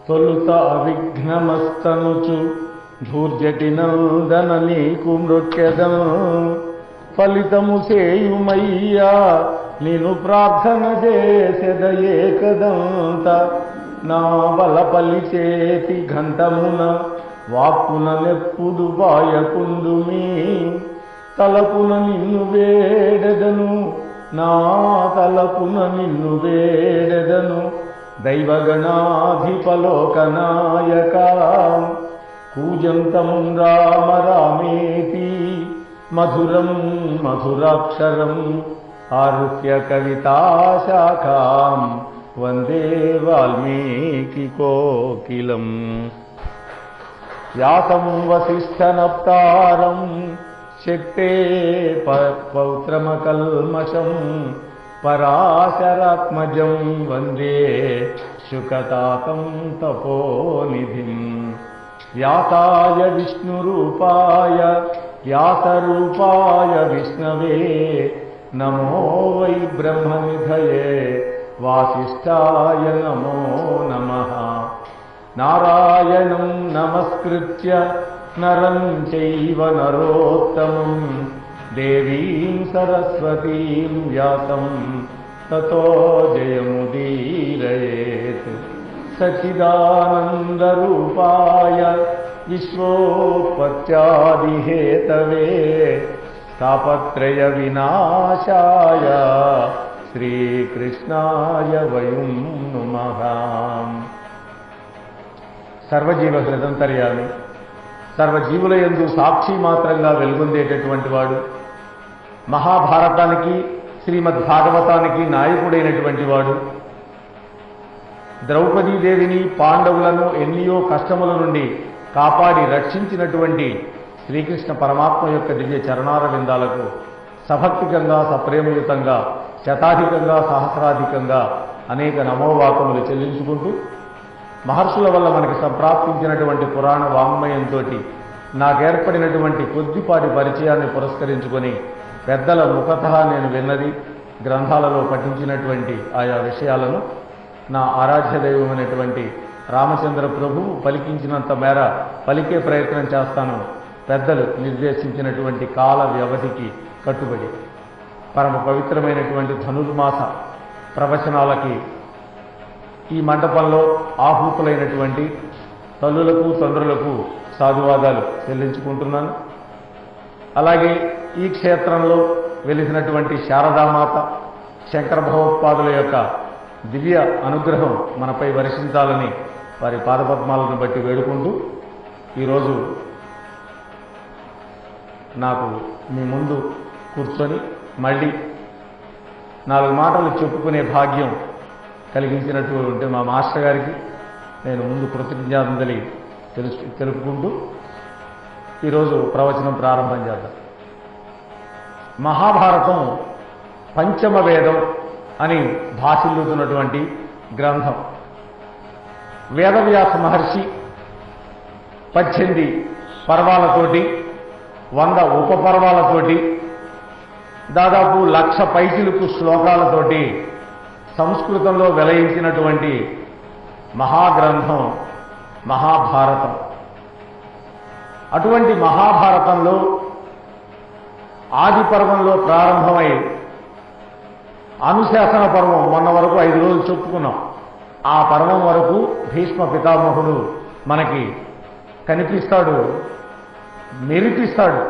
తొలుత అవిఘ్నమస్తనుచు ధూర్జటి నందన నీకు మృక్యదను ఫలితము చేయుమయ్యా నిను ప్రార్థన చేసెద ఏకదంత నా బల పలిచేతి ఘంటమున వాక్కున నెప్పుడు బాయకుందుమి తలపున నిన్ను వేడెదను నా తలపున నిన్ను వేడెదను దైవగణాధిపలోకనాయక కూజంతం రామ రామేతి మధురం మధురాక్షరం ఆరుహ్య కవితాశాఖాం వందే వాల్మీకి కోకిలం వ్యాసం వసిష్ఠనప్తారం శక్తే పౌత్రమకల్మషం పరాశరాత్మజం వందే శుకతాతం తపోనిధిం వ్యాసాయ విష్ణురూపాయ వ్యాసరూపాయ విష్ణవే నమో వై బ్రహ్మనిధయే వాసిష్ఠాయ నమో నమః నారాయణం నమస్కృత్య నరం చైవ నరోత్తమం దేవీం సరస్వతీం వ్యాసం తతో జయముదీరయేత్ సచ్చిదానందరూపాయ విశ్వోత్పత్యాదిహేతవే తాపత్రయ వినాశాయ శ్రీకృష్ణాయ వయం నమః. సర్వజీవ హృదంతర్యామి, సర్వజీవుల యందు సాక్షి మాత్రంగా వెలుగొందేటటువంటి వాడు, మహాభారతానికి శ్రీమద్భాగవతానికి నాయకుడైనటువంటి వాడు, ద్రౌపదీదేవిని పాండవులను ఎన్నియో కష్టముల నుండి కాపాడి రక్షించినటువంటి శ్రీకృష్ణ పరమాత్మ యొక్క దివ్య చరణార విందాలకు సభక్తికంగా సప్రేమయుతంగా శతాధికంగా సహస్రాధికంగా అనేక నమోవాకములు చెల్లించుకుంటూ మహర్షుల వల్ల మనకి సంప్రాప్తించినటువంటి పురాణ వాంగ్మయంతో నాకేర్పడినటువంటి కొద్దిపాటి పరిచయాన్ని పురస్కరించుకొని పెద్దల ముఖతః నేను విన్నది గ్రంథాలలో పఠించినటువంటి ఆయా విషయాలను నా ఆరాధ్య దైవమైనటువంటి రామచంద్ర ప్రభువు పలికించినంత మేర పలికే ప్రయత్నం చేస్తాను. పెద్దలు నిర్దేశించినటువంటి కాల వ్యవధికి కట్టుబడి పరమ పవిత్రమైనటువంటి ధనుర్మాస ప్రవచనాలకి ఈ మండపంలో ఆహూతులైనటువంటి తల్లులకు తండ్రులకు సాధువాదాలు చెల్లించుకుంటున్నాను. అలాగే ఈ క్షేత్రంలో వెలిసినటువంటి శారదామాత శంకర భగవత్పాదుల యొక్క దివ్య అనుగ్రహం మనపై వర్షించాలని వారి పాదపద్మాలను బట్టి వేడుకుంటూ ఈరోజు నాకు మీ ముందు కూర్చొని మళ్ళీ 4 మాటలు చెప్పుకునే భాగ్యం కలిగించినటువంటి మా మాస్టర్ గారికి నేను ముందు కృతజ్ఞతలు తెలుపుకుంటూ ఈరోజు ప్రవచనం ప్రారంభం చేద్దాం. మహాభారతం పంచమ వేదం అని భాషిల్లుతున్నటువంటి గ్రంథం. వేదవ్యాస మహర్షి 18 పర్వాలతోటి 100 ఉపపర్వాలతోటి దాదాపు 1,00,000 పైచిలుకు శ్లోకాలతోటి సంస్కృతంలో వెలయించినటువంటి మహాగ్రంథం మహాభారతం. అటువంటి మహాభారతంలో ఆది పర్వంలో ప్రారంభమై అనుశాసన పర్వం మొన్న వరకు 5 రోజులు చెప్పుకున్నాం. ఆ పర్వం వరకు భీష్మ పితామహుడు మనకి కనిపిస్తాడు, మెరిపిస్తాడు.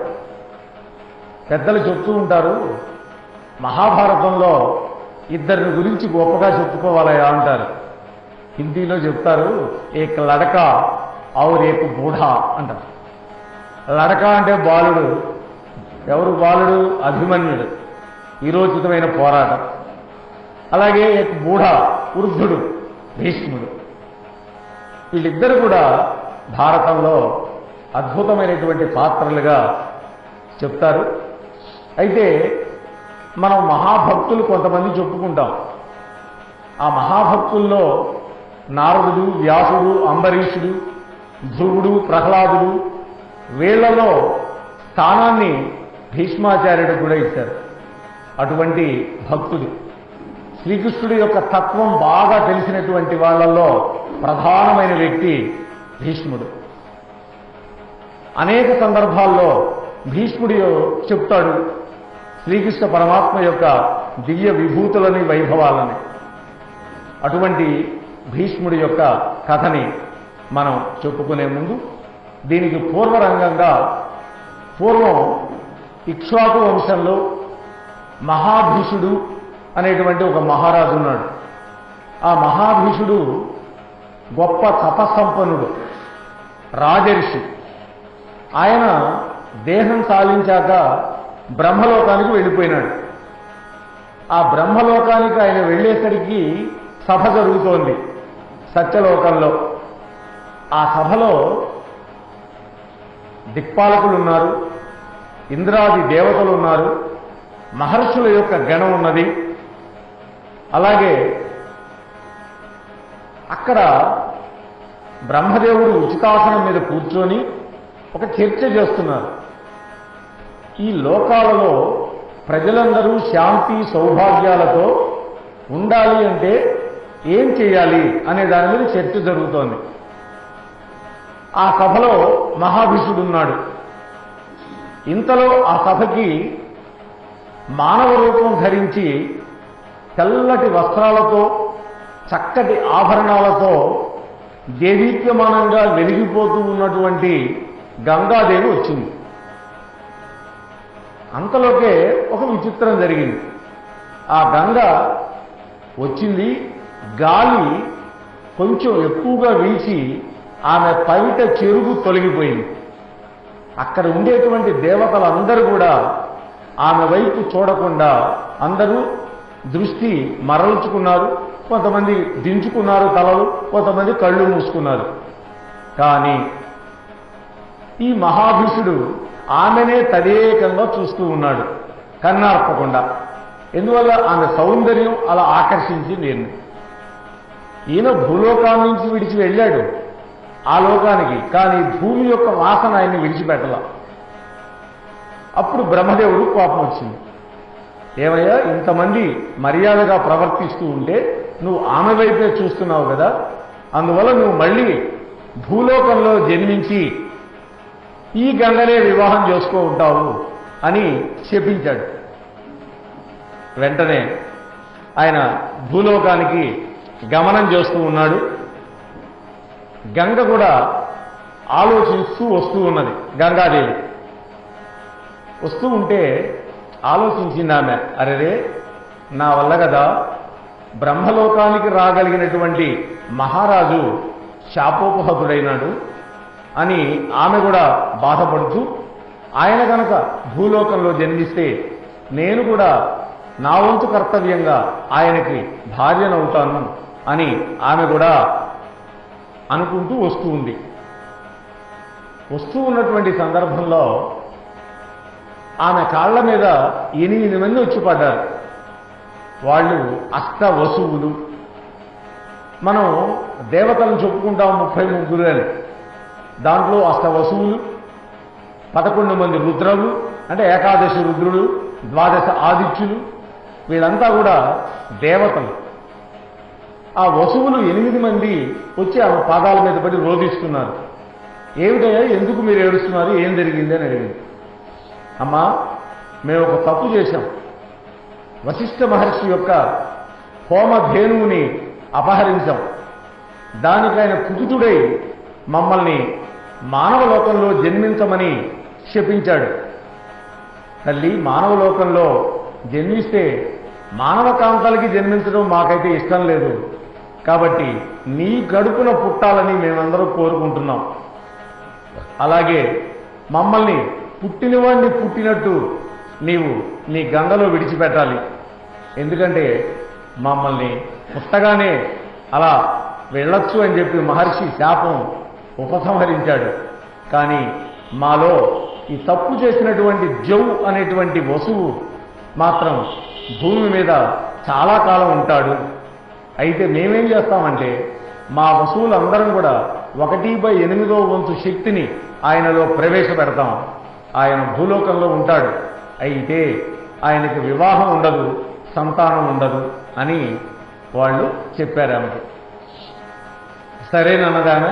పెద్దలు చెప్తూ ఉంటారు, మహాభారతంలో ఇద్దరిని గురించి గొప్పగా చెప్పుకోవాలయా అంటారు. హిందీలో చెప్తారు, ఏక్ లడక ఔర్ ఏక్ బూఢా అంటారు. లడక అంటే బాలుడు. ఎవరు బాలుడు? అభిమన్యుడు, వీరోచితమైన పోరాటం. అలాగే ఏక్ బూఢా వృద్ధుడు భీష్ముడు. వీళ్ళిద్దరు కూడా భారతంలో అద్భుతమైనటువంటి పాత్రలుగా చెప్తారు. అయితే మనం మహాభక్తులు కొంతమంది చెప్పుకుంటాం. ఆ మహాభక్తుల్లో నారదుడు, వ్యాసుడు, అంబరీషుడు, ధ్రువుడు, ప్రహ్లాదుడు, వీళ్లలో స్థానాన్ని భీష్మాచార్యుడు కూడా ఇచ్చారు. అటువంటి భక్తుడు శ్రీకృష్ణుడి యొక్క తత్వం బాగా తెలిసినటువంటి వాళ్ళల్లో ప్రధానమైన వ్యక్తి భీష్ముడు. అనేక సందర్భాల్లో భీష్ముడు చెప్తాడు శ్రీకృష్ణ పరమాత్మ యొక్క దివ్య విభూతులని, వైభవాలని. అటువంటి భీష్ముడి యొక్క కథని మనం చెప్పుకునే ముందు దీనికి పూర్వరంగంగా పూర్వం ఇక్ష్వాకు వంశంలో మహాభీషుడు అనేటువంటి ఒక మహారాజు ఉన్నాడు. ఆ మహాభీషుడు గొప్ప తపస్సంపన్నుడు, రాజర్షి. ఆయన దేహం సాలించాక బ్రహ్మలోకానికి వెళ్ళిపోయినాడు. ఆ బ్రహ్మలోకానికి ఆయన వెళ్ళేసరికి సభ జరుగుతోంది సత్యలోకంలో. ఆ సభలో దిక్పాలకులు ఉన్నారు, ఇంద్రాది దేవతలు ఉన్నారు, మహర్షుల యొక్క గణం ఉన్నది. అలాగే అక్కడ బ్రహ్మదేవుడు ఉచితాసనం మీద కూర్చొని ఒక చర్చ చేస్తున్నారు. ఈ లోకాలలో ప్రజలందరూ శాంతి సౌభాగ్యాలతో ఉండాలి అంటే ఏం చేయాలి అనే దాని మీద చర్చ జరుగుతోంది. ఆ సభలో మహాభీషుడున్నాడు. ఇంతలో ఆ సభకి మానవ రూపం ధరించి తెల్లటి వస్త్రాలతో చక్కటి ఆభరణాలతో దేదీప్యమానంగా వెలిగిపోతూ ఉన్నటువంటి గంగాదేవి వచ్చింది. అంతలోకే ఒక విచిత్రం జరిగింది. ఆ గంగ వచ్చింది, గాలి కొంచెం ఎక్కువగా వీచి ఆమె పవిట చెరుగు తొలగిపోయింది. అక్కడ ఉండేటువంటి దేవతలందరూ కూడా ఆమె వైపు చూడకుండా అందరూ దృష్టి మరల్చుకున్నారు. కొంతమంది దించుకున్నారు తలలు, కొంతమంది కళ్ళు మూసుకున్నారు. కానీ ఈ మహాభీషుడు ఆమెనే తదేకంగా చూస్తూ ఉన్నాడు, కన్నార్పకుండా. ఎందువల్ల ఆమె సౌందర్యం అలా ఆకర్షించి నేను ఈయన భూలోకాల నుంచి విడిచి వెళ్ళాడు ఆ లోకానికి, కానీ భూమి యొక్క వాసన ఆయన్ని విడిచిపెట్టల. అప్పుడు బ్రహ్మదేవుడు కోపం వచ్చింది. ఏమయ్యా, ఇంతమంది మర్యాదగా ప్రవర్తిస్తూ ఉంటే నువ్వు ఆమె వైపే చూస్తున్నావు కదా, అందువల్ల నువ్వు మళ్ళీ భూలోకంలో జన్మించి ఈ గంగనే వివాహం చేసుకో ఉంటావు అని శపించాడు. వెంటనే ఆయన భూలోకానికి గమనం చేస్తూ ఉన్నాడు. గంగ కూడా ఆలోచిస్తూ వస్తూ ఉన్నది. గంగాదేవి వస్తూ ఉంటే ఆలోచించింది ఆమె, అరెరే, నా వల్ల కదా బ్రహ్మలోకానికి రాగలిగినటువంటి మహారాజు శాపోపహతుడైనాడు అని ఆమె కూడా బాధపడుతూ, ఆయన కనుక భూలోకంలో జన్మిస్తే నేను కూడా నా వంతు కర్తవ్యంగా ఆయనకి భార్యనవుతాను అని ఆమె కూడా అనుకుంటూ వస్తూ ఉంది. వస్తూ ఉన్నటువంటి సందర్భంలో ఆమె కాళ్ల మీద 8 మంది వచ్చి పడ్డారు. వాళ్ళు అష్టవసువులు. మనం దేవతలను చెప్పుకుంటాం 33 అని. దాంట్లో అష్టవసువులు, 11 మంది రుద్రులు, అంటే 11 రుద్రులు, 12 ఆదిత్యులు, వీళ్ళంతా కూడా దేవతలు. ఆ వసువులు 8 మంది వచ్చి ఆమె పాదాల మీద పడి రోధిస్తున్నారు. ఏమిటయ్యా, ఎందుకు మీరు ఏడుస్తున్నారు, ఏం జరిగింది అని అడిగింది. అమ్మా, మేము ఒక తప్పు చేశాం. వశిష్ఠ మహర్షి యొక్క హోమధేనువుని అపహరించాం. దానికైన కుతుడై మమ్మల్ని మానవ లోకంలో జన్మించమని శపించాడు. తల్లి, మానవ లోకంలో జన్మిస్తే మానవ కాంతాలకి జన్మించడం మాకైతే ఇష్టం లేదు. కాబట్టి నీ గడుపున పుట్టాలని మేమందరూ కోరుకుంటున్నాం. అలాగే మమ్మల్ని పుట్టినవాడిని పుట్టినట్టు నీవు నీ గంగలో విడిచిపెట్టాలి. ఎందుకంటే మమ్మల్ని పుట్టగానే అలా వెళ్ళొచ్చు అని చెప్పి మహర్షి శాపం ఉపసంహరించాడు. కానీ మాలో ఈ తప్పు చేసినటువంటి జౌ అనేటువంటి వసువు మాత్రం భూమి మీద చాలా కాలం ఉంటాడు. అయితే మేమేం చేస్తామంటే మా వసువులందరం కూడా 1/8వ వంతు శక్తిని ఆయనలో ప్రవేశపెడతాం. ఆయన భూలోకంలో ఉంటాడు. అయితే ఆయనకి వివాహం ఉండదు, సంతానం ఉండదు అని వాళ్ళు చెప్పారు ఆమెకు. సరేనన్నదామె.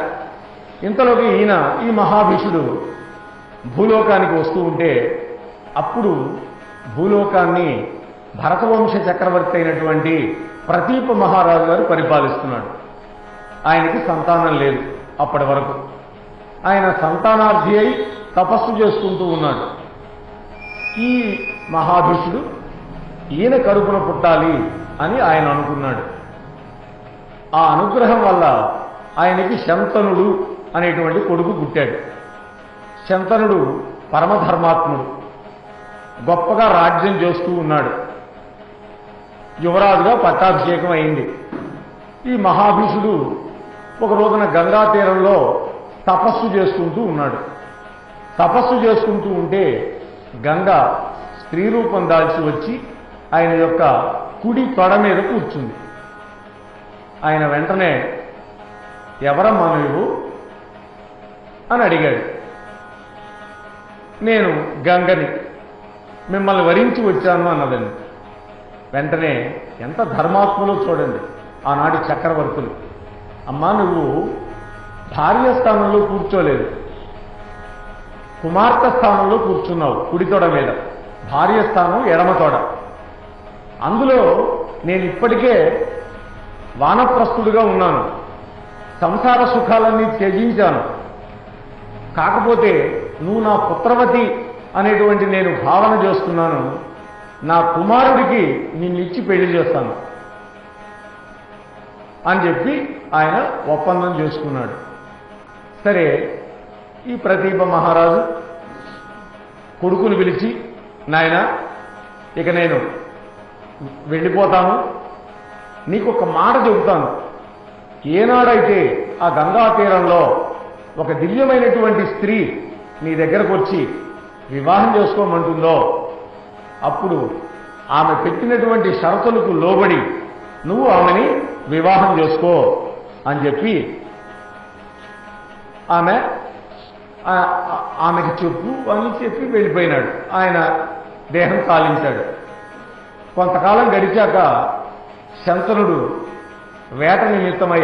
ఇంతలోకి ఈయన ఈ మహాభీషుడు భూలోకానికి వస్తూ ఉంటే అప్పుడు భూలోకాన్ని భరతవంశ చక్రవర్తి అయినటువంటి ప్రతీప మహారాజు గారు పరిపాలిస్తున్నాడు. ఆయనకి సంతానం లేదు అప్పటి వరకు. ఆయన సంతానార్థి అయి తపస్సు చేసుకుంటూ ఉన్నాడు. ఈ మహాభీషుడు ఈయన కడుపున పుట్టాలి అని ఆయన అనుకున్నాడు. ఆ అనుగ్రహం వల్ల ఆయనకి శంతనుడు అనేటువంటి కొడుకు పుట్టాడు. శంతనుడు పరమధర్మాత్ముడు, గొప్పగా రాజ్యం చేస్తూ ఉన్నాడు. యువరాజుగా పట్టాభిషేకం అయింది. ఈ మహాభీషుడు ఒక రోజున గంగా తీరంలో తపస్సు చేసుకుంటూ ఉన్నాడు. తపస్సు చేసుకుంటూ ఉంటే గంగ స్త్రీ రూపం దాల్చి వచ్చి ఆయన యొక్క కుడి తొడ మీద కూర్చుంది. ఆయన వెంటనే ఎవరమ్మా నువ్వు అని అడిగాడు. నేను గంగని, మిమ్మల్ని వరించి వచ్చాను అన్నదండి. వెంటనే ఎంత ధర్మాత్మలో చూడండి ఆనాటి చక్రవర్తులు. అమ్మా నువ్వు భార్య స్థానంలో కూర్చోలేదు, కుమార్తె స్థానంలో కూర్చున్నావు కుడి తొడ మీద, భార్య స్థానం ఎడమ తొడ. అందులో నేను ఇప్పటికే వానప్రస్థుడిగా ఉన్నాను, సంసార సుఖాలన్నీ త్యజించాను. కాకపోతే నువ్వు నా పుత్రవతి అనేటువంటి నేను భావన చేస్తున్నాను. నా కుమారుడికి నిన్నిచ్చి పెళ్లి చేస్తాను అని చెప్పి ఆయన ఒప్పందం చేసుకున్నాడు. సరే, ఈ ప్రతీప మహారాజు కొడుకును పిలిచి, నాయనా ఇక నేను వెళ్ళిపోతాను, నీకు ఒక మాట చెబుతాను. ఏనాడైతే ఆ గంగా తీరంలో ఒక దివ్యమైనటువంటి స్త్రీ నీ దగ్గరకు వచ్చి వివాహం చేసుకోమంటుందో అప్పుడు ఆమె పెట్టినటువంటి షరతులకు లోబడి నువ్వు ఆమెని వివాహం చేసుకో అని చెప్పి ఆమెకి చెప్పు అని చెప్పి వెళ్ళిపోయినాడు. ఆయన దేహం కాలించాడు. కొంతకాలం గడిచాక శంతనుడు వేట నిమిత్తమై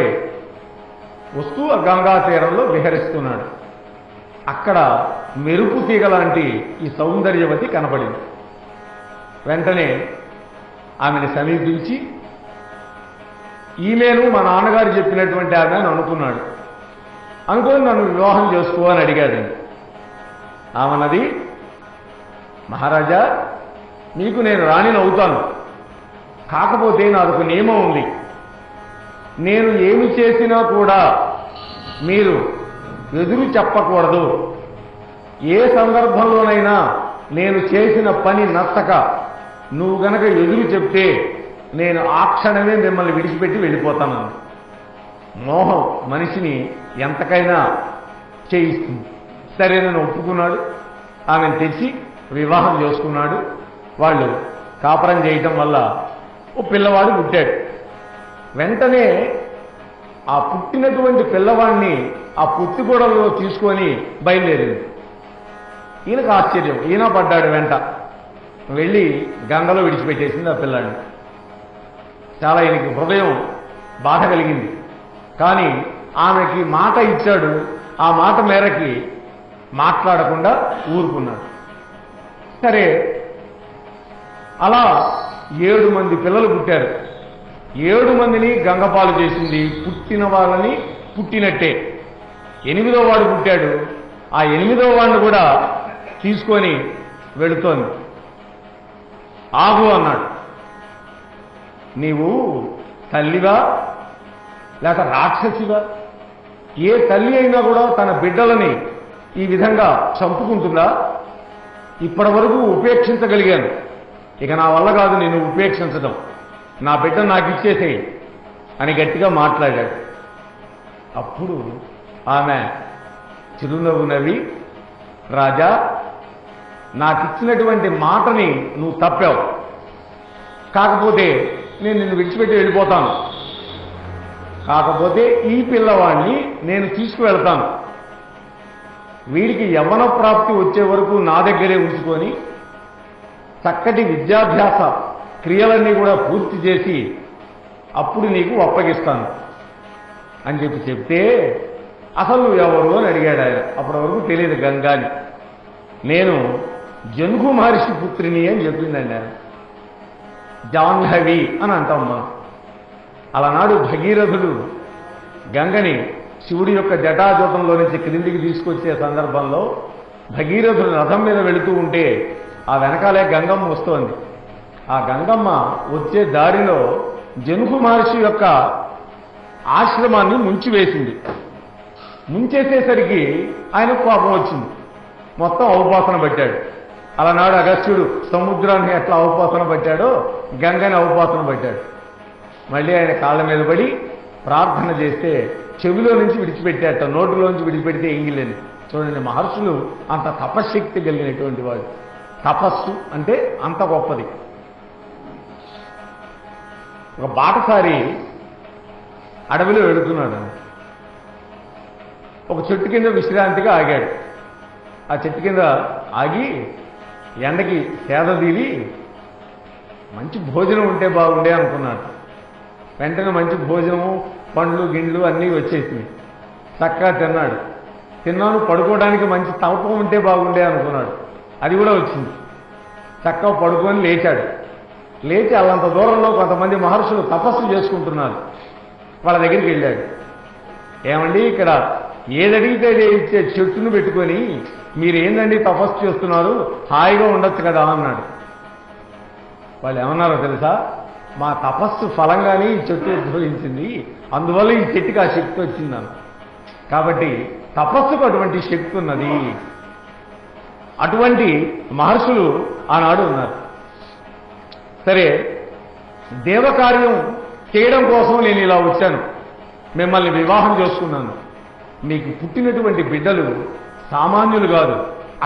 వస్తూ గంగా తీరంలో విహరిస్తున్నాడు. అక్కడ మెరుపు తీగ లాంటి ఈ సౌందర్యవతి కనపడింది. వెంటనే ఆమెను సమీపించి, ఈమెను మా నాన్నగారు చెప్పినటువంటి ఆమె అని అనుకున్నాడు. అనుకొని నన్ను వివాహం చేసుకో అని అడిగాడండి. ఆమెనది, మహారాజా నీకు నేను రాణిని అవుతాను, కాకపోతే నాదొక నియమం ఉంది. నేను ఏమి చేసినా కూడా మీరు ఎదురు చెప్పకూడదు. ఏ సందర్భంలోనైనా నేను చేసిన పని నచ్చక నువ్వు గనక ఎదురు చెప్తే నేను ఆ క్షణమే మిమ్మల్ని విడిచిపెట్టి వెళ్ళిపోతాను. మోహం మనిషిని ఎంతకైనా చేయిస్తుంది. సరే నేను ఒప్పుకున్నాడు. ఆమెను తెచ్చి వివాహం చేసుకున్నాడు. వాళ్ళు కాపురం చేయటం వల్ల ఓ పిల్లవాడు పుట్టాడు. వెంటనే ఆ పుట్టినటువంటి పిల్లవాడిని ఆ పుత్తిగూడలో తీసుకొని బయలుదేరింది. ఈయనకు ఆశ్చర్యం, ఈయన పడ్డాడు వెంట. వెళ్ళి గంగలో విడిచిపెట్టేసింది ఆ పిల్లాడిని. చాలా ఈయనకి హృదయం బాధ కలిగింది. కానీ ఆమెకి మాట ఇచ్చాడు. ఆ మాట మేరకి మాట్లాడకుండా ఊరుకున్నాడు. సరే, అలా 7 మంది పిల్లలు పుట్టారు. 7 మందిని గంగపాలు చేసింది. పుట్టిన వాళ్ళని పుట్టినట్టే. 8వ వాడు పుట్టాడు. ఆ 8వ వాడిని కూడా తీసుకొని వెళుతోంది. ఆగు అన్నాడు. నీవు తల్లివా లేక రాక్షసివా? ఏ తల్లి అయినా కూడా తన బిడ్డలని ఈ విధంగా చంపుకుంటుందా? ఇప్పటి వరకు ఉపేక్షించగలిగాను, ఇక నా వల్ల కాదు నేను ఉపేక్షించడం. నా బిడ్డ నాకు ఇచ్చేసేయి అని గట్టిగా మాట్లాడాడు. అప్పుడు ఆమె చిరునవ్వు నవ్వి, రాజా నాకిచ్చినటువంటి మాటని నువ్వు తప్పావు, కాకపోతే నేను నిన్ను విడిచిపెట్టి వెళ్ళిపోతాను. కాకపోతే ఈ పిల్లవాడిని నేను తీసుకువెళ్తాను. వీడికి యవ్వన ప్రాప్తి వచ్చే వరకు నా దగ్గరే ఉంచుకొని చక్కటి విద్యాభ్యాస క్రియలన్నీ కూడా పూర్తి చేసి అప్పుడు నీకు అప్పగిస్తాను. అని చెప్తే అసలు నువ్వు ఎవరు అని అడిగాడు ఆయన. అప్పటి వరకు తెలియదు గంగాని. నేను జన్గు మహర్షి పుత్రిని అని చెప్పిందండి ఆయన. జాహ్నవి అని అంటాం మనం. అలనాడు భగీరథుడు గంగని శివుడి యొక్క జటాజూటంలో నుంచి క్రిందికి తీసుకొచ్చే సందర్భంలో భగీరథుడు రథం మీద వెళుతూ ఉంటే ఆ వెనకాలే గంగమ్మ వస్తోంది. ఆ గంగమ్మ వచ్చే దారిలో జన్గు మహర్షి యొక్క ఆశ్రమాన్ని ముంచివేసింది. ముంచేసేసరికి ఆయనకు కోపం వచ్చింది. మొత్తం ఔపాసన పట్టాడు. అలనాడు అగస్త్యుడు సముద్రాన్ని ఎట్లా ఔపాసన పట్టాడో గంగని ఔపాసన పట్టాడు. మళ్ళీ ఆయన కాళ్ళ మీద పడి ప్రార్థన చేస్తే చెవిలో నుంచి విడిచిపెట్టాట, నోటిలోంచి విడిచిపెడితే ఎంగిలేని. చూడండి, మహర్షులు అంత తపశ్శక్తి కలిగినటువంటి వాడు. తపస్సు అంటే అంత గొప్పది. ఒక బాటసారి అడవిలో వెళుతున్నాడు. ఒక చెట్టు కింద విశ్రాంతిగా ఆగాడు. ఆ చెట్టు కింద ఆగి ఎండకి సేదదీవి మంచి భోజనం ఉంటే బాగుండే అనుకున్నాడు. వెంటనే మంచి భోజనము, పండ్లు గిండ్లు అన్నీ వచ్చేసింది. చక్కగా తిన్నాడు. తిన్నాను, పడుకోవడానికి మంచి తమకం ఉంటే బాగుండే అనుకున్నాడు. అది కూడా వచ్చింది. చక్కగా పడుకొని లేచాడు. లేచి అల్లంత దూరంలో కొంతమంది మహర్షులు తపస్సు చేసుకుంటున్నారు. వాళ్ళ దగ్గరికి వెళ్ళాడు. ఏమండి, ఇక్కడ ఏదడిగితే ఇచ్చే చెట్టును పెట్టుకొని మీరేందండి తపస్సు చేస్తున్నారు, హాయిగా ఉండొచ్చు కదా అన్నాడు. వాళ్ళు ఏమన్నారో తెలుసా? మా తపస్సు ఫలంగానే ఈ చెట్టు ఉద్భవించింది, అందువల్ల ఈ చెట్టుకి ఆ శక్తి వచ్చిందన్న. కాబట్టి తపస్సుకు అటువంటి శక్తి ఉన్నది. అటువంటి మహర్షులు ఆనాడు ఉన్నారు. సరే, దేవకార్యం చేయడం కోసం నేను ఇలా వచ్చాను, మిమ్మల్ని వివాహం చేసుకున్నాను. మీకు పుట్టినటువంటి బిడ్డలు సామాన్యులు కాదు,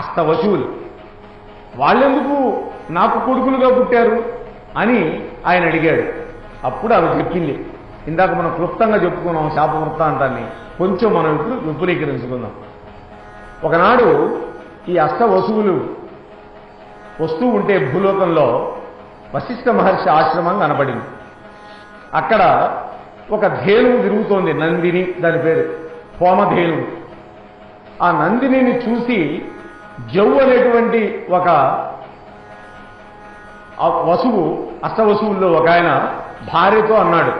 అష్టవశువులు. వాళ్ళెందుకు నాకు కొడుకులుగా పుట్టారు అని ఆయన అడిగాడు. అప్పుడు ఆమె చెప్పింది. ఇందాక మనం క్లుప్తంగా చెప్పుకున్నాం శాప వృత్తాంతాన్ని, కొంచెం మనం ఇప్పుడు విపులీకరించుకుందాం. ఒకనాడు ఈ అష్టవశువులు వస్తూ ఉంటే భూలోకంలో వశిష్ఠ మహర్షి ఆశ్రమం కనపడింది. అక్కడ ఒక ధేనువు తిరుగుతోంది, నందిని దాని పేరు, హోమధేనువు. ఆ నందినిని చూసి జవ్వు అనేటువంటి ఒక వసువు, అష్టవసువుల్లో ఒక ఆయన భార్యతో అన్నాడు,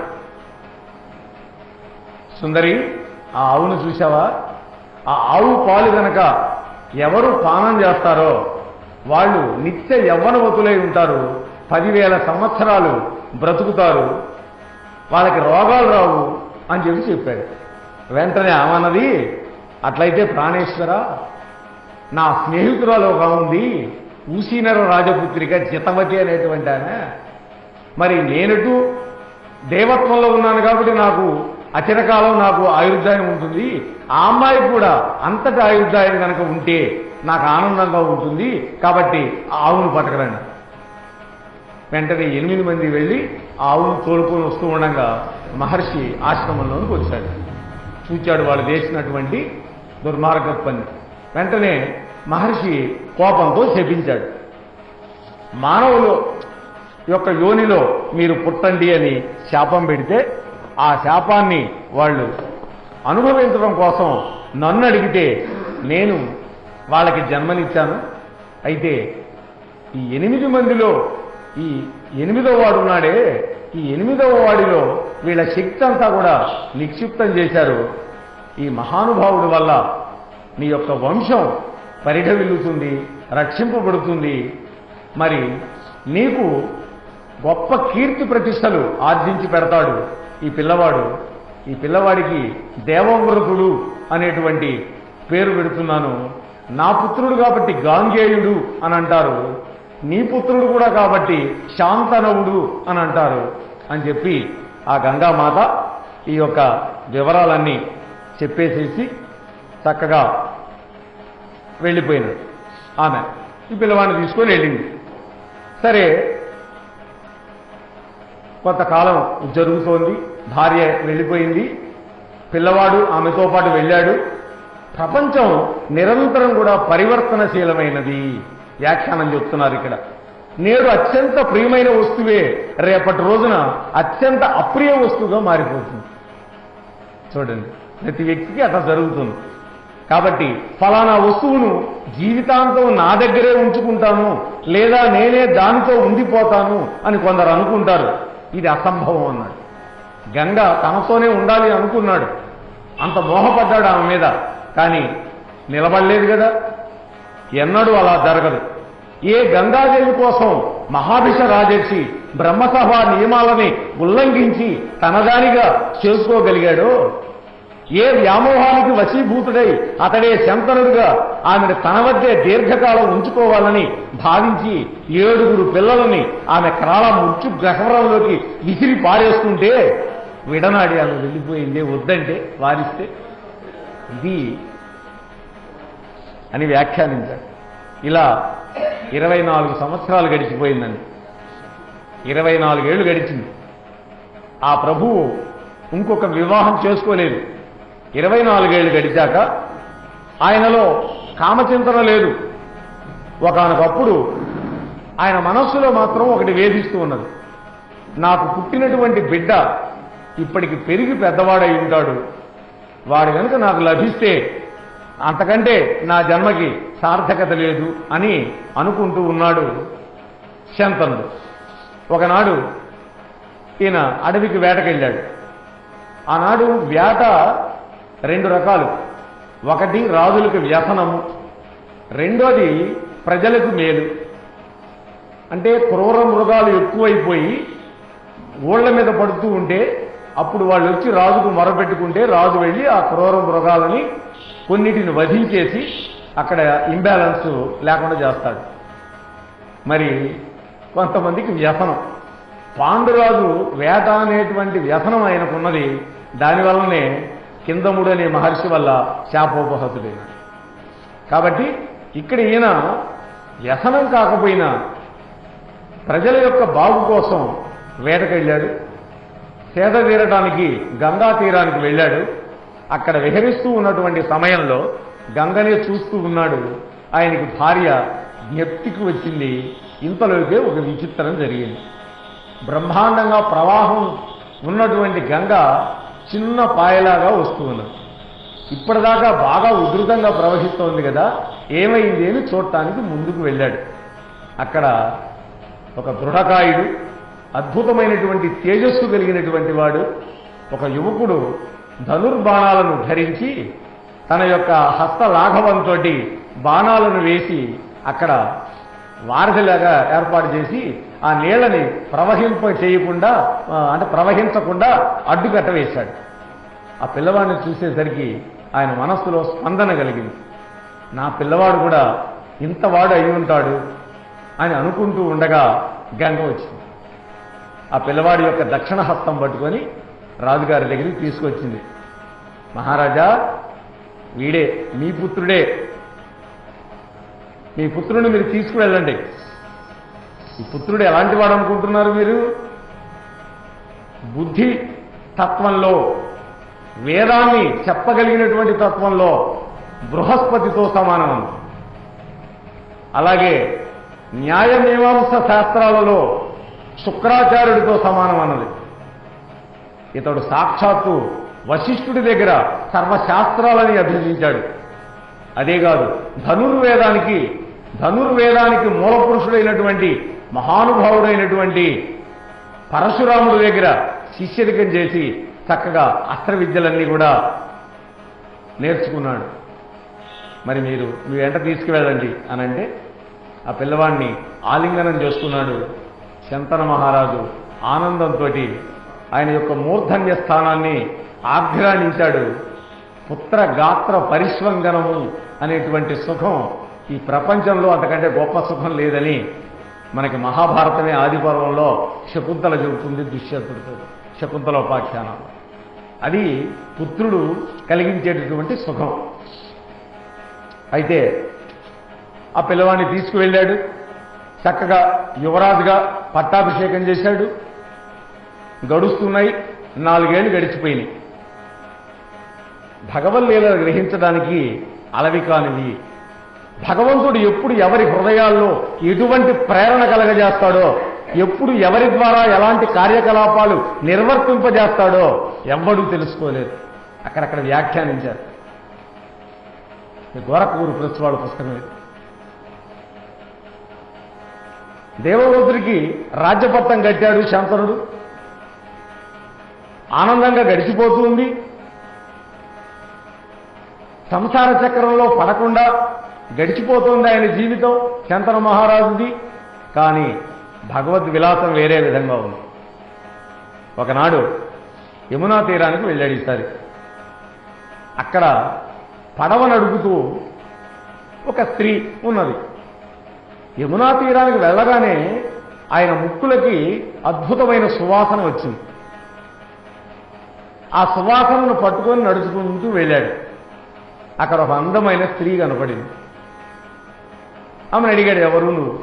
సుందరి, ఆ ఆవును చూశావా? ఆ ఆవు పాలు గనక ఎవరు పానం చేస్తారో వాళ్ళు నిత్య యవ్వనవతులై ఉంటారు, 10,000 సంవత్సరాలు బ్రతుకుతారు, వాళ్ళకి రోగాలు రావు అని చెప్పాడు. వెంటనే ఆమన్నది, అట్లయితే ప్రాణేశ్వర, నా స్నేహితురాలు ఒక ఉంది, ఊసీనర రాజపుత్రిక జితవతి అనేటువంటి ఆమె. మరి నేనటు దేవత్వంలో ఉన్నాను కాబట్టి నాకు అచిరకాలం నాకు ఆయుర్దాయం ఉంటుంది, ఆ అమ్మాయి కూడా అంతటి ఆయుర్దాయం కనుక ఉంటే నాకు ఆనందంగా ఉంటుంది, కాబట్టి ఆవును పట్టకరండి. వెంటనే 8 మంది వెళ్ళి ఆవును తోలుకొని వస్తూ ఉండగా మహర్షి ఆశ్రమంలోకి వచ్చాడు. చూచాడు వాళ్ళు చేసినటువంటి దుర్మార్గ పని. వెంటనే మహర్షి కోపంతో శపించాడు. మానవులు యొక్క యోనిలో మీరు పుట్టండి అని శాపం పెడితే ఆ శాపాన్ని వాళ్ళు అనుభవించడం కోసం నన్ను అడిగితే నేను వాళ్ళకి జన్మనిచ్చాను. అయితే ఈ 8 మందిలో ఈ 8వ వాడు ఉన్నాడే, ఈ 8వ వాడిలో వీళ్ళ శక్తి అంతా కూడా నిక్షిప్తం చేశారు. ఈ మహానుభావుడి వల్ల నీ యొక్క వంశం పరిఢవిల్లుతుంది, రక్షింపబడుతుంది. మరి నీకు గొప్ప కీర్తి ప్రతిష్టలు ఆర్జించి పెడతాడు ఈ పిల్లవాడు. ఈ పిల్లవాడికి దేవవ్రతుడు అనేటువంటి పేరు పెడుతున్నాను. నా పుత్రుడు కాబట్టి గాంగేయుడు అని అంటారు, నీ పుత్రుడు కూడా కాబట్టి శాంతనవుడు అని అంటారు అని చెప్పి ఆ గంగామాత ఈ యొక్క వివరాలన్నీ చెప్పేసేసి చక్కగా వెళ్ళిపోయినాడు. ఆమె ఈ పిల్లవాడిని తీసుకొని వెళ్ళింది. సరే, కొంతకాలం జరుగుతోంది. భార్య వెళ్ళిపోయింది, పిల్లవాడు ఆమెతో పాటు వెళ్ళాడు. ప్రపంచం నిరంతరం కూడా పరివర్తనశీలమైనది. వ్యాఖ్యానం చెప్తున్నారు ఇక్కడ. నేడు అత్యంత ప్రియమైన వస్తువే రేపటి రోజున అత్యంత అప్రియ వస్తువుగా మారిపోతుంది. చూడండి, ప్రతి వ్యక్తికి అట్లా జరుగుతుంది. కాబట్టి ఫలానా వస్తువును జీవితాంతం నా దగ్గరే ఉంచుకుంటాను, లేదా నేనే దానితో ఉండిపోతాను అని కొందరు అనుకుంటారు. ఇది అసంభవం అన్నాడు. గంగ తనతోనే ఉండాలి అనుకున్నాడు, అంత మోహపడ్డాడు ఆమె మీద. కానీ నిలబడలేదు కదా, ఎన్నడూ అలా జరగదు. ఏ గంగాదేవి కోసం మహాభిష రాజర్షి బ్రహ్మసభా నియమాలని ఉల్లంఘించి తనదానిగా చేసుకోగలిగాడో, ఏ వ్యామోహానికి వశీభూతుడై అతడే శంతనుడుగా ఆమెను తన వద్దే దీర్ఘకాలం ఉంచుకోవాలని భావించి 7 పిల్లలని ఆమె క్రాళ మృత్యు గ్రహరంలోకి విసిరి పారేస్తుంటే విడనాడి ఆమె వెళ్ళిపోయిందే, వద్దంటే వారిస్తే. ఇది అని వ్యాఖ్యానించాడు. ఇలా 24 సంవత్సరాలు గడిచిపోయిందండి. 24 ఏళ్లు గడిచింది. ఆ ప్రభువు ఇంకొక వివాహం చేసుకోలేదు. 24 ఏళ్లు గడిచాక ఆయనలో కామచింతన లేదు. ఒకానొకప్పుడు ఆయన మనస్సులో మాత్రం ఒకటి వేధిస్తూ ఉన్నది. నాకు పుట్టినటువంటి బిడ్డ ఇప్పటికి పెరిగి పెద్దవాడై ఉంటాడు, వాడు కనుక నాకు లభిస్తే అంతకంటే నా జన్మకి సార్థకత లేదు అని అనుకుంటూ ఉన్నాడు శంతనుడు. ఒకనాడు ఈయన అడవికి వేటకెళ్ళాడు. ఆనాడు వేట 2 రకాలు. ఒకటి రాజులకు వ్యసనము, రెండోది ప్రజలకు మేలు. అంటే క్రూర మృగాలు ఎక్కువైపోయి ఊళ్ల మీద పడుతూ ఉంటే అప్పుడు వాళ్ళు వచ్చి రాజుకు మొరపెట్టుకుంటే రాజు వెళ్ళి ఆ క్రూర మృగాలని కొన్నిటిని వధించేసి అక్కడ ఇంబ్యాలెన్స్ లేకుండా చేస్తాడు. మరి కొంతమందికి వ్యసనం. పాండురాజు వేట అనేటువంటి వ్యసనం ఆయనకున్నది. దానివల్లనే కిందముడు అనే మహర్షి వల్ల శాపోపహతుడైనాడు. కాబట్టి ఇక్కడ ఈయన వ్యసనం కాకపోయినా ప్రజల యొక్క బాగు కోసం వేటకెళ్ళాడు. సేద తీరడానికి గంగా తీరానికి వెళ్ళాడు. అక్కడ విహరిస్తూ ఉన్నటువంటి సమయంలో గంగనే చూస్తూ ఉన్నాడు. ఆయనకి భార్య జ్ఞప్తికి వచ్చింది. ఇంతలోకే ఒక విచిత్రం జరిగింది. బ్రహ్మాండంగా ప్రవాహం ఉన్నటువంటి గంగ చిన్న పాయలాగా వస్తూ ఉన్నది. ఇప్పటిదాకా బాగా ఉధృతంగా ప్రవహిస్తోంది కదా, ఏమైంది అని చూడటానికి ముందుకు వెళ్ళాడు. అక్కడ ఒక దృఢకాయుడు, అద్భుతమైనటువంటి తేజస్సు కలిగినటువంటి వాడు, ఒక యువకుడు ధనుర్బాణాలను ధరించి తన యొక్క హస్తలాఘవంతో బాణాలను వేసి అక్కడ వారధిలాగా ఏర్పాటు చేసి ఆ నీళ్లని ప్రవహించకుండా అడ్డుకట్ట వేశాడు. ఆ పిల్లవాడిని చూసేసరికి ఆయన మనస్సులో స్పందన కలిగింది. నా పిల్లవాడు కూడా ఇంతవాడు అయి ఉంటాడు అని అనుకుంటూ ఉండగా గంగ వచ్చింది. ఆ పిల్లవాడి యొక్క దక్షిణ హస్తం పట్టుకొని రాజుగారి దగ్గరికి తీసుకొచ్చింది. మహారాజా, వీడే మీ పుత్రుడే, మీ పుత్రుడిని మీరు తీసుకువెళ్ళండి. ఈ పుత్రుడు ఎలాంటి వాడు అనుకుంటున్నారు మీరు? బుద్ధి తత్వంలో, వేదాన్ని చెప్పగలిగినటువంటి తత్వంలో బృహస్పతితో సమానం. అలాగే న్యాయమీమాంస శాస్త్రాలలో శుక్రాచార్యుడితో సమానం అన్నది. ఇతడు సాక్షాత్తు వశిష్ఠుడి దగ్గర సర్వశాస్త్రాలని అభ్యసించాడు. అదేకాదు ధనుర్వేదానికి మూలపురుషుడైనటువంటి మహానుభావుడైనటువంటి పరశురాముడి దగ్గర శిష్యరికం చేసి చక్కగా అస్త్ర విద్యలన్నీ కూడా నేర్చుకున్నాడు. మరి మీరు మీ వెంట తీసుకువెళ్ళండి అనంటే ఆ పిల్లవాడిని ఆలింగనం చేసుకున్నాడు. శంతన మహారాజు ఆనందంతో ఆయన యొక్క మూర్ధన్య స్థానాన్ని ఆఘ్రానించాడు. పుత్ర గాత్ర పరిష్వంగనము అనేటువంటి సుఖం ఈ ప్రపంచంలో అంతకంటే గొప్ప సుఖం లేదని మనకి మహాభారతమే ఆదిపర్వంలో శకుంతల చెబుతుంది దుష్యంతుడితో, శకుంతలోపాఖ్యానం. అది పుత్రుడు కలిగించేటటువంటి సుఖం. అయితే ఆ పిల్లవాడిని తీసుకువెళ్ళాడు. చక్కగా యువరాజుగా పట్టాభిషేకం చేశాడు. గడుస్తున్నాయి. 4 ఏళ్లు గడిచిపోయినాయి. భగవల్లీల గ్రహించడానికి అలవి కానివి. భగవంతుడు ఎప్పుడు ఎవరి హృదయాల్లో ఎటువంటి ప్రేరణ కలగజేస్తాడో, ఎప్పుడు ఎవరి ద్వారా ఎలాంటి కార్యకలాపాలు నిర్వర్తింపజేస్తాడో ఎవ్వడూ తెలుసుకోలేదు. అక్కడక్కడ వ్యాఖ్యానించారు. గోరఖపూర్ ప్రెస్ వాళ్ళ పుస్తకం ఇది. దేవవ్రతుడికి రాజ్యపట్టం కట్టాడు శంతనుడు. ఆనందంగా గడిచిపోతూ ఉంది. సంసార చక్రంలో పడకుండా గడిచిపోతుంది ఆయన జీవితం శంతన మహారాజుది. కానీ భగవద్ విలాసం వేరే విధంగా ఉంది. ఒకనాడు యమునా తీరానికి వెళ్ళాడు. ఈసారి అక్కడ పడవ నడుపుతూ ఒక స్త్రీ ఉన్నది. యమునా తీరానికి వెళ్ళగానే ఆయన ముక్కులకి అద్భుతమైన సువాసన వచ్చింది. ఆ సువాసనను పట్టుకొని నడుచుకుంటూ వెళ్ళాడు. అక్కడ ఒక అందమైన స్త్రీ కనపడింది. ఆమెను అడిగాడు, ఎవరు నువ్వు?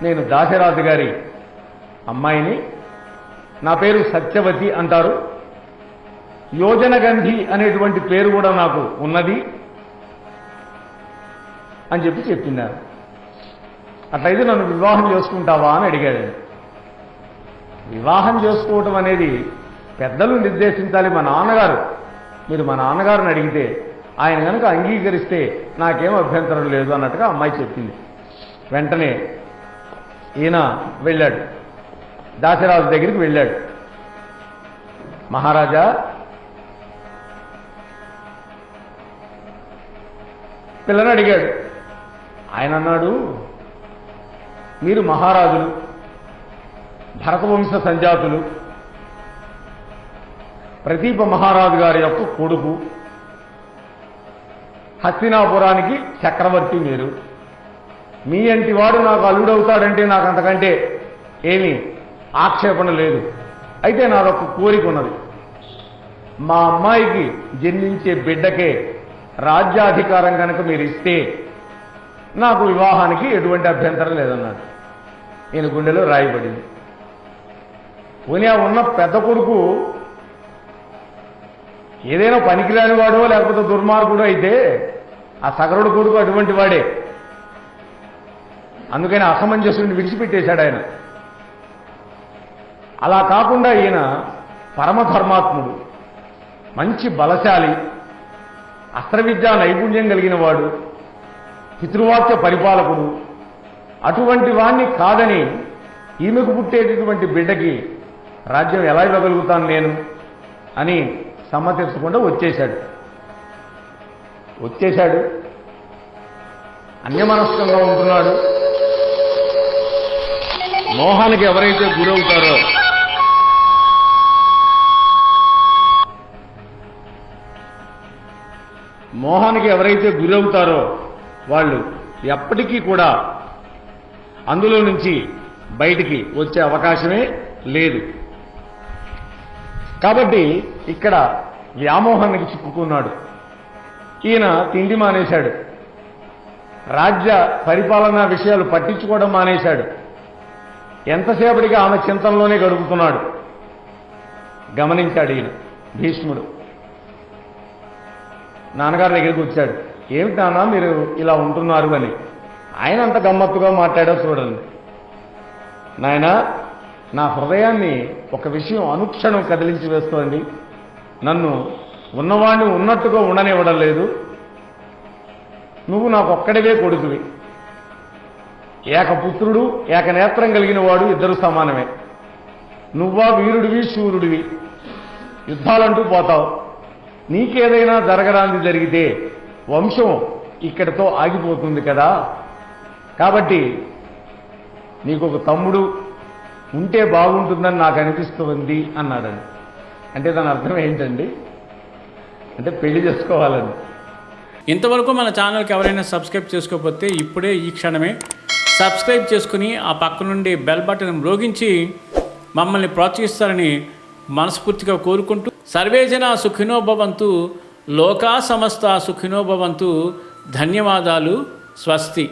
నేను దాశరాజు గారి అమ్మాయిని, నా పేరు సత్యవతి అంటారు, యోజనగంధి అనేటువంటి పేరు కూడా నాకు ఉన్నది అని చెప్పినారు. అట్లయితే నన్ను వివాహం చేసుకుంటావా అని అడిగాడు. వివాహం చేసుకోవటం అనేది పెద్దలు నిర్దేశించాలి. మా నాన్నగారు, మీరు మా నాన్నగారిని అడిగితే ఆయన కనుక అంగీకరిస్తే నాకేం అభ్యంతరం లేదు అన్నట్టుగా అమ్మాయి చెప్పింది. వెంటనే ఈయన వెళ్ళాడు, దాశరాజు దగ్గరికి వెళ్ళాడు. మహారాజా, పిల్లని అడిగాడు. ఆయన అన్నాడు, మీరు మహారాజులు, భరతవంశ సంజాతులు, ప్రదీప మహారాజు గారి యొక్క కొడుకు, హస్తినాపురానికి చక్రవర్తి మీరు. మీ అంటి వాడు నాకు అల్లుడవుతాడంటే నాకు అంతకంటే ఏమీ ఆక్షేపణ లేదు. అయితే నాదొక కోరిక ఉన్నది. మా అమ్మాయికి జన్మించే బిడ్డకే రాజ్యాధికారం కనుక మీరు ఇస్తే నాకు వివాహానికి ఎటువంటి అభ్యంతరం లేదన్నాడు. ఈయన గుండెలో రాయబడింది. పోనీ ఆ ఉన్న పెద్ద కొడుకు ఏదైనా పనికిరాని వాడో లేకపోతే దుర్మార్గుడు అయితే ఆ సగరుడు కొడుకు అటువంటి వాడే. అందుకని అసమంజసుని విడిచిపెట్టేశాడు ఆయన. అలా కాకుండా ఈయన పరమధర్మాత్ముడు, మంచి బలశాలి, అస్త్రవిద్యా నైపుణ్యం కలిగిన వాడు, పితృవాక్య పరిపాలకుడు. అటువంటి వాణ్ణి కాదని ఈమెకు పుట్టేటటువంటి బిడ్డకి రాజ్యం ఎలా ఇవ్వగలుగుతాను నేను అని సమ్మతించకుండా వచ్చేశాడు. అన్యమనస్కంగా ఉంటున్నాడు. మోహానికి ఎవరైతే గురవుతారో వాళ్ళు ఎప్పటికీ కూడా అందులో నుంచి బయటికి వచ్చే అవకాశమే లేదు. కాబట్టి ఇక్కడ వ్యామోహానికి చిక్కుకున్నాడు. ఈయన తిండి మానేశాడు, రాజ్య పరిపాలనా విషయాలు పట్టించుకోవడం మానేశాడు. ఎంతసేపటికి ఆమె చింతనలోనే గడుపుతున్నాడు. గమనించాడు ఈయన భీష్ముడు. నాన్నగారి దగ్గరికి వచ్చాడు. ఏమిటి నాన్న మీరు ఇలా ఉంటున్నారు అని. ఆయన అంత గమ్మత్తుగా మాట్లాడో చూడండి. నాయనా, నా హృదయాన్ని ఒక విషయం అనుక్షణం కదిలించి వేస్తోంది. నన్ను ఉన్నవాడిని ఉన్నట్టుగా ఉండనివ్వడం లేదు. నువ్వు నాకు ఒక్కడివే కొడుకువి. ఏకపుత్రుడు, ఏకనేత్రం కలిగిన వాడు, ఇద్దరు సమానమే. నువ్వా వీరుడివి, శూరుడివి, యుద్ధాలంటూ పోతావు. నీకేదైనా జరగరాంది జరిగితే వంశం ఇక్కడితో ఆగిపోతుంది కదా. కాబట్టి నీకు ఒక తమ్ముడు ఉంటే బాగుంటుందని నాకు అనిపిస్తుంది అన్నాడండి. అంటే దాని అర్థం ఏంటండి? అంటే పెళ్లి చేసుకోవాలని. ఇంతవరకు మన ఛానల్కి ఎవరైనా సబ్స్క్రైబ్ చేసుకోకపోతే ఇప్పుడే ఈ క్షణమే సబ్స్క్రైబ్ చేసుకుని ఆ పక్క నుండి బెల్ బటన్ మ్రోగించి మమ్మల్ని ప్రోత్సహిస్తారని మనస్ఫూర్తిగా కోరుకుంటూ, సర్వే జనా సుఖినో భవంతు, లోకా సమస్త సుఖినో భవంతు. ధన్యవాదాలు. స్వస్తి.